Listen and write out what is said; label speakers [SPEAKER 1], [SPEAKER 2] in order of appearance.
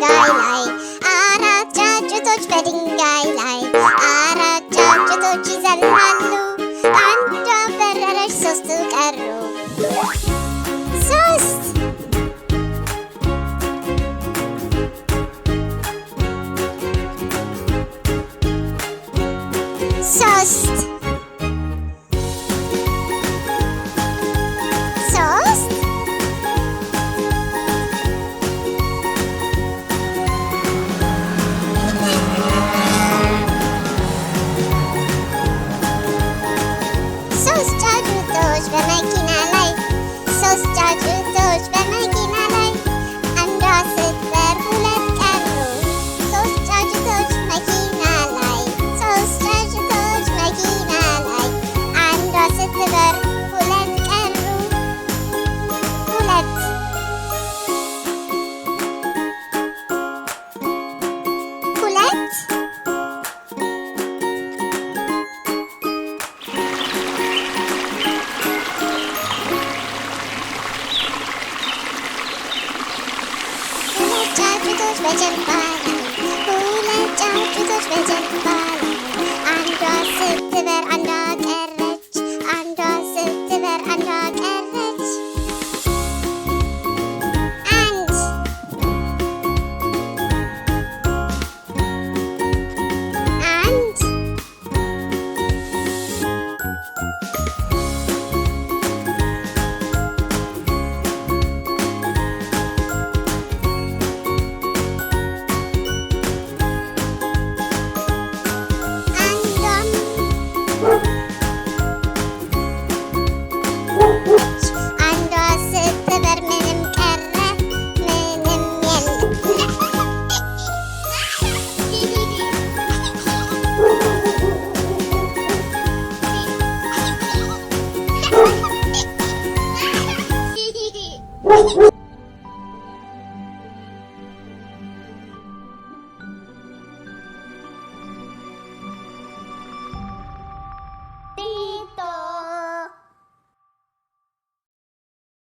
[SPEAKER 1] በድንጋይ ላይ አራት ጫጩቶች በድንጋይ ላይ አራት ጫጩቶች ይዘላሉ አንዷ በረረች ሶስቱ ቀሩ ሶስት ጫጩቶች በመኪና ላይ አንዷ ስትበር ሁለት ቀሩ ሶስት ጫጩቶች መኪና ላይ ሶስት ጫጩቶች መኪና ላይ አንዷ ስትበር ሁለት ቀሩ ሁለት ጫጩቶች በጀልባ ላይ ሁለት ጫጩቶች በጀልባ